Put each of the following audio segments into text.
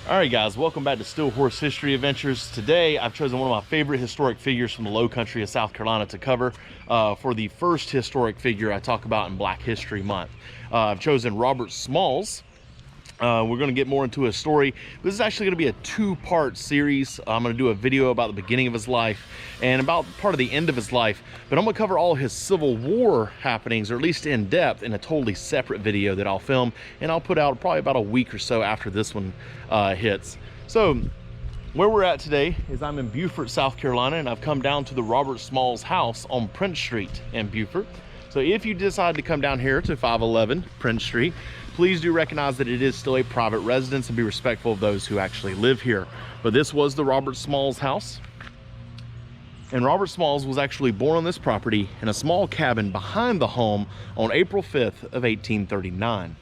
All right, guys, welcome back to Still Horse History Adventures. Today, I've chosen one of my favorite historic figures from the low country of South Carolina to cover for the first historic figure I talk about in Black History Month. I've chosen Robert Smalls. We're going to get more into his story. This is actually going to be a two-part series. I'm going to do a video about the beginning of his life and about part of the end of his life, but I'm going to cover all his Civil War happenings, or at least in depth, in a totally separate video that I'll film, and I'll put out probably about a week or so after this one hits. So where we're at today is I'm in Beaufort, South Carolina, and I've come down to the Robert Smalls house on Prince Street in Beaufort. So if you decide to come down here to 511 Prince Street, please do recognize that it is still a private residence and be respectful of those who actually live here. But this was the Robert Smalls house. And Robert Smalls was actually born on this property in a small cabin behind the home on April 5th of 1839.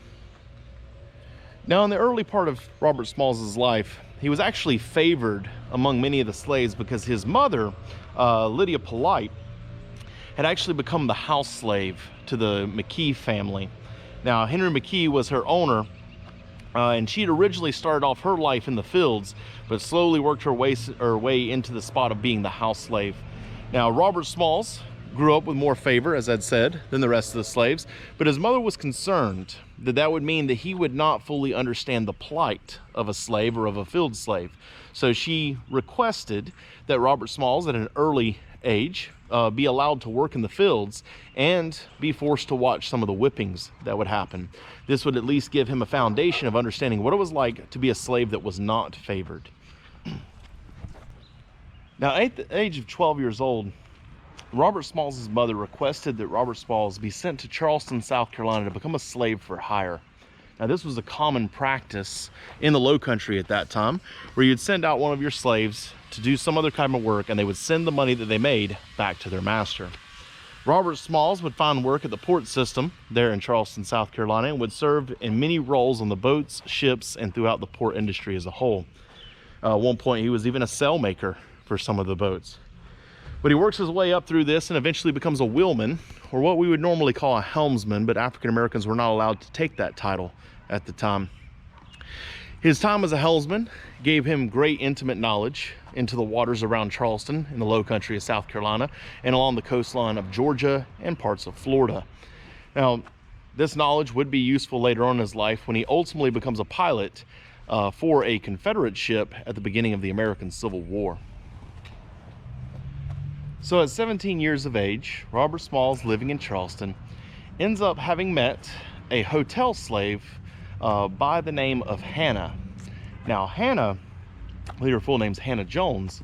Now, in the early part of Robert Smalls' life, he was actually favored among many of the slaves because his mother, Lydia Polite, had actually become the house slave to the McKee family. Now, Henry McKee was her owner, and she had originally started off her life in the fields, but slowly worked her way into the spot of being the house slave. Now, Robert Smalls grew up with more favor, as I'd said, than the rest of the slaves, but his mother was concerned that that would mean that he would not fully understand the plight of a slave or of a field slave. So she requested that Robert Smalls, at an early age, be allowed to work in the fields and be forced to watch some of the whippings that would happen. This would at least give him a foundation of understanding what it was like to be a slave that was not favored. Now, at the age of 12 years old, Robert Smalls' mother requested that Robert Smalls be sent to Charleston, South Carolina to become a slave for hire. Now, this was a common practice in the Low Country at that time, where you'd send out one of your slaves to do some other kind of work, and they would send the money that they made back to their master. Robert Smalls would find work at the port system there in Charleston, South Carolina, and would serve in many roles on the boats, ships, and throughout the port industry as a whole. At one point, he was even a sail maker for some of the boats. But he works his way up through this and eventually becomes a wheelman, or what we would normally call a helmsman, but African Americans were not allowed to take that title at the time. His time as a helmsman gave him great intimate knowledge into the waters around Charleston in the low country of South Carolina and along the coastline of Georgia and parts of Florida. Now, this knowledge would be useful later on in his life when he ultimately becomes a pilot for a Confederate ship at the beginning of the American Civil War. So at 17 years of age, Robert Smalls, living in Charleston, ends up having met a hotel slave by the name of Hannah. Now, Hannah, I believe her full name's Hannah Jones,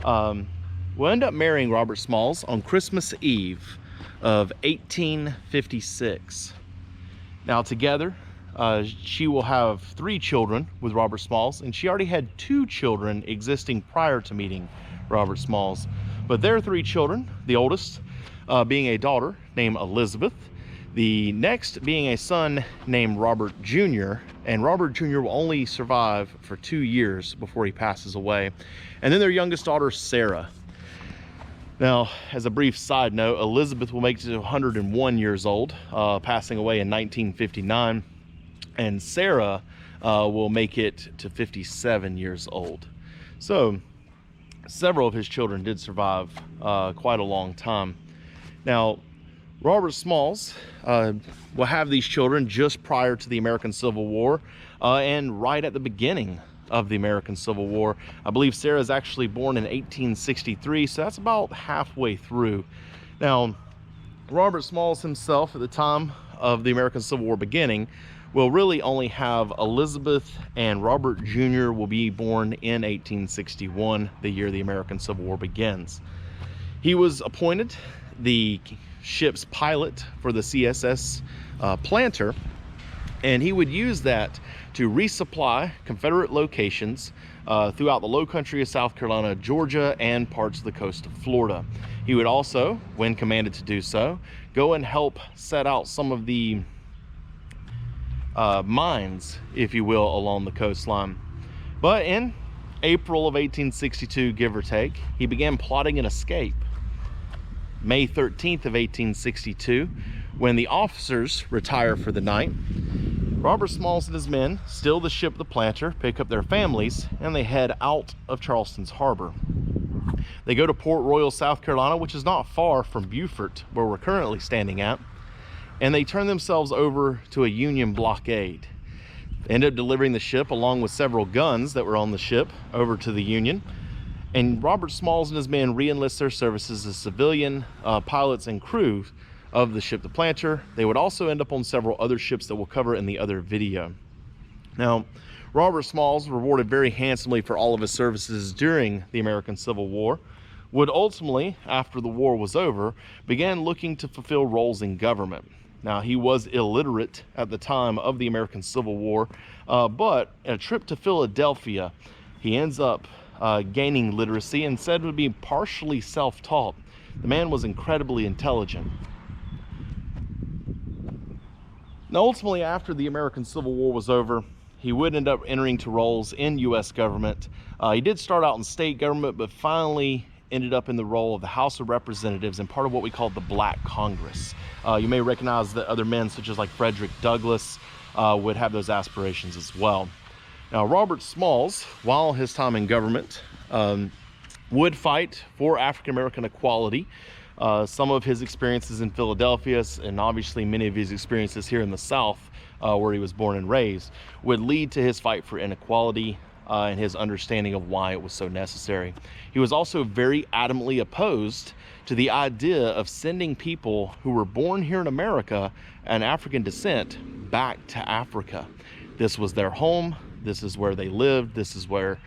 will end up marrying Robert Smalls on Christmas Eve of 1856. Now, together, she will have 3 children with Robert Smalls, and she already had 2 children existing prior to meeting Robert Smalls. But their 3 children, the oldest being a daughter named Elizabeth, the next being a son named Robert Jr., and Robert Jr. will only survive for 2 years before he passes away. And then their youngest daughter, Sarah. Now, as a brief side note, Elizabeth will make it to 101 years old, passing away in 1959, and Sarah will make it to 57 years old. So, several of his children did survive quite a long time. Now, Robert Smalls will have these children just prior to the American Civil War and right at the beginning of the American Civil War. I believe Sarah is actually born in 1863, so that's about halfway through. Now, Robert Smalls himself, at the time of the American Civil War beginning, will really only have Elizabeth, and Robert Jr. will be born in 1861, the year the American Civil War begins. He was appointed the ship's pilot for the CSS Planter, and he would use that to resupply Confederate locations throughout the low country of South Carolina, Georgia, and parts of the coast of Florida. He would also, when commanded to do so, go and help set out some of the mines, if you will, along the coastline. But in April of 1862, give or take, he began plotting an escape. May 13th of 1862, when the officers retire for the night, Robert Smalls and his men steal the ship the Planter, pick up their families, and they head out of Charleston's harbor. They go to Port Royal, South Carolina, which is not far from Beaufort, where we're currently standing at, and they turn themselves over to a Union blockade. They end up delivering the ship along with several guns that were on the ship over to the Union, and Robert Smalls and his men re-enlist their services as civilian pilots and crew of the ship the Planter. They would also end up on several other ships that we'll cover in the other video. Now, Robert Smalls, rewarded very handsomely for all of his services during the American Civil War, would ultimately, after the war was over, began looking to fulfill roles in government. Now, he was illiterate at the time of the American Civil War, but a trip to Philadelphia, he ends up gaining literacy and said would be partially self-taught. The man was incredibly intelligent. Now, ultimately, after the American Civil War was over, he would end up entering to roles in U.S. government. He did start out in state government, but finally ended up in the role of the House of Representatives and part of what we call the Black Congress. You may recognize that other men, such as like Frederick Douglass, would have those aspirations as well. Now, Robert Smalls, while his time in government, would fight for African-American equality. Some of his experiences in Philadelphia, and obviously many of his experiences here in the South, where he was born and raised, would lead to his fight for inequality and his understanding of why it was so necessary. He was also very adamantly opposed to the idea of sending people who were born here in America and African descent back to Africa. This was their home. This is where they lived. This is where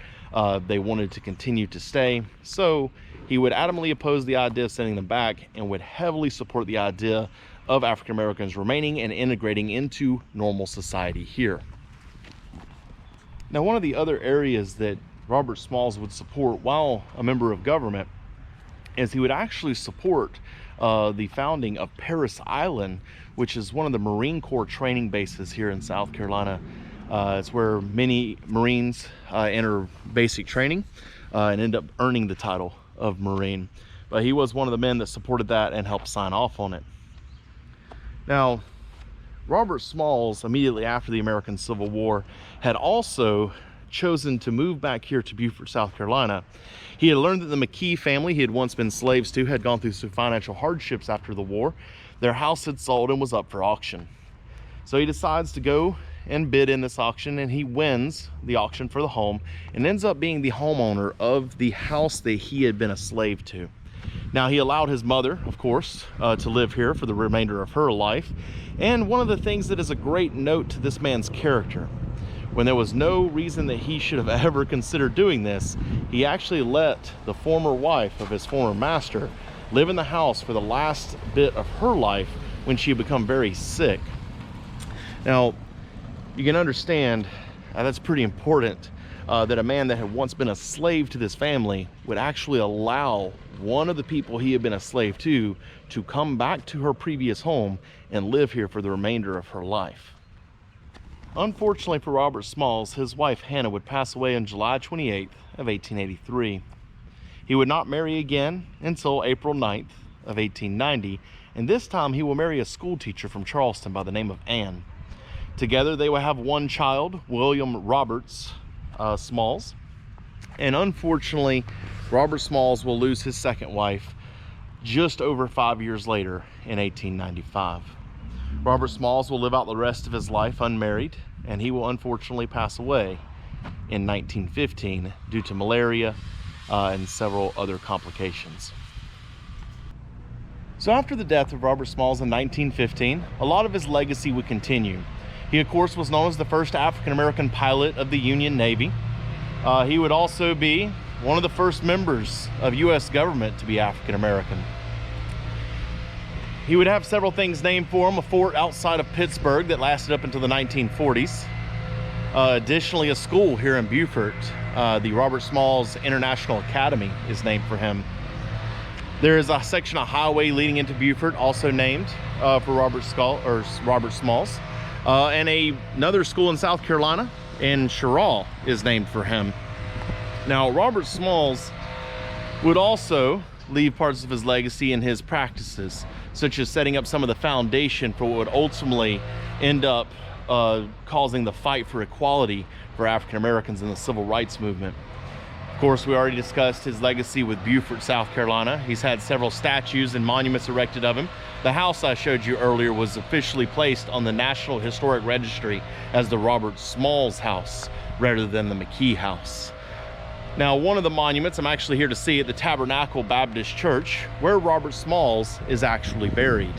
they wanted to continue to stay. So he would adamantly oppose the idea of sending them back and would heavily support the idea of African Americans remaining and integrating into normal society here. Now, one of the other areas that Robert Smalls would support while a member of government is he would actually support the founding of Parris Island, which is one of the Marine Corps training bases here in South Carolina. It's where many Marines enter basic training and end up earning the title of Marine. But he was one of the men that supported that and helped sign off on it. Now, Robert Smalls, immediately after the American Civil War, had also chosen to move back here to Beaufort, South Carolina. He had learned that the McKee family he had once been slaves to had gone through some financial hardships after the war. Their house had sold and was up for auction. So he decides to go and bid in this auction, and he wins the auction for the home and ends up being the homeowner of the house that he had been a slave to. Now, he allowed his mother, of course, to live here for the remainder of her life. And one of the things that is a great note to this man's character, when there was no reason that he should have ever considered doing this, he actually let the former wife of his former master live in the house for the last bit of her life when she had become very sick. Now, you can understand that's pretty important, that a man that had once been a slave to this family would actually allow one of the people he had been a slave to come back to her previous home and live here for the remainder of her life. Unfortunately for Robert Smalls, his wife Hannah would pass away on July 28th of 1883. He would not marry again until April 9th of 1890, and this time he will marry a school teacher from Charleston by the name of Anne. Together they will have one child, William Roberts Smalls. And unfortunately, Robert Smalls will lose his second wife just over 5 years later in 1895. Robert Smalls will live out the rest of his life unmarried, and he will unfortunately pass away in 1915 due to malaria and several other complications. So after the death of Robert Smalls in 1915, a lot of his legacy would continue. He, of course, was known as the first African-American pilot of the Union Navy. He would also be one of the first members of U.S. government to be African-American. He would have several things named for him: a fort outside of Pittsburgh that lasted up until the 1940s. Additionally, a school here in Beaufort, the Robert Smalls International Academy, is named for him. There is a section of highway leading into Beaufort also named for Robert Smalls. And another school in South Carolina, in Sherrill, is named for him. Now, Robert Smalls would also leave parts of his legacy in his practices, such as setting up some of the foundation for what would ultimately end up causing the fight for equality for African Americans in the civil rights movement. Of course, we already discussed his legacy with Beaufort, South Carolina. He's had several statues and monuments erected of him. The house I showed you earlier was officially placed on the National Historic Registry as the Robert Smalls House rather than the McKee House. Now, one of the monuments I'm actually here to see at the Tabernacle Baptist Church, where Robert Smalls is actually buried.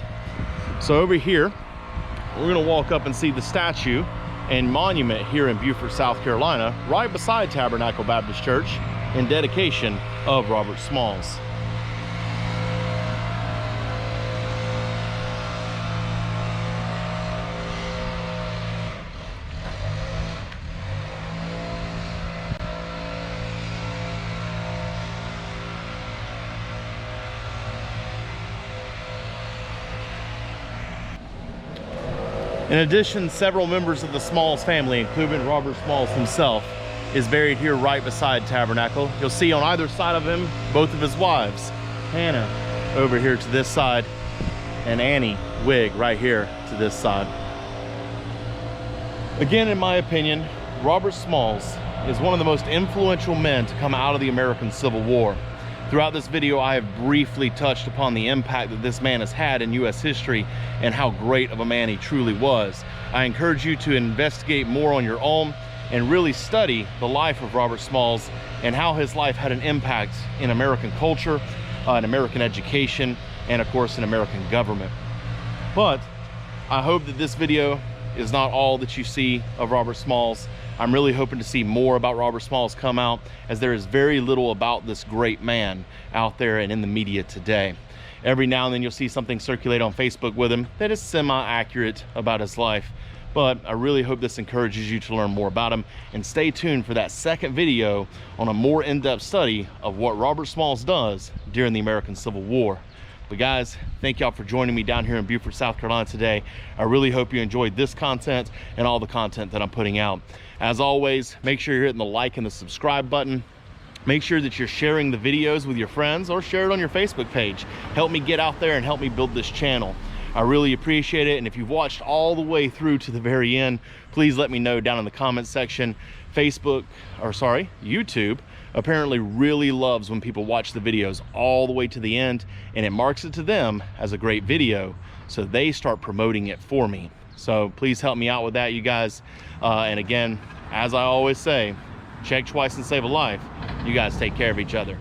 So over here, we're gonna walk up and see the statue and monument here in Beaufort, South Carolina, right beside Tabernacle Baptist Church, in dedication of Robert Smalls. In addition, several members of the Smalls family, including Robert Smalls himself, is buried here right beside Tabernacle. You'll see on either side of him, both of his wives. Hannah over here to this side, and Annie Wig right here to this side. Again, in my opinion, Robert Smalls is one of the most influential men to come out of the American Civil War. Throughout this video, I have briefly touched upon the impact that this man has had in U.S. history and how great of a man he truly was. I encourage you to investigate more on your own and really study the life of Robert Smalls and how his life had an impact in American culture, in American education, and of course in American government. But I hope that this video is not all that you see of Robert Smalls. I'm really hoping to see more about Robert Smalls come out, as there is very little about this great man out there and in the media today. Every now and then you'll see something circulate on Facebook with him that is semi-accurate about his life, but I really hope this encourages you to learn more about him, and stay tuned for that second video on a more in-depth study of what Robert Smalls does during the American Civil War. But guys, thank y'all for joining me down here in Beaufort, South Carolina today. I really hope you enjoyed this content and all the content that I'm putting out. As always, make sure you're hitting the like and the subscribe button. Make sure that you're sharing the videos with your friends, or share it on your Facebook page. Help me get out there and help me build this channel. I really appreciate it. And if you've watched all the way through to the very end, please let me know down in the comment section. YouTube apparently really loves when people watch the videos all the way to the end, and it marks it to them as a great video, so they start promoting it for me. So please help me out with that, you guys. And again, as I always say, check twice and save a life. You guys take care of each other.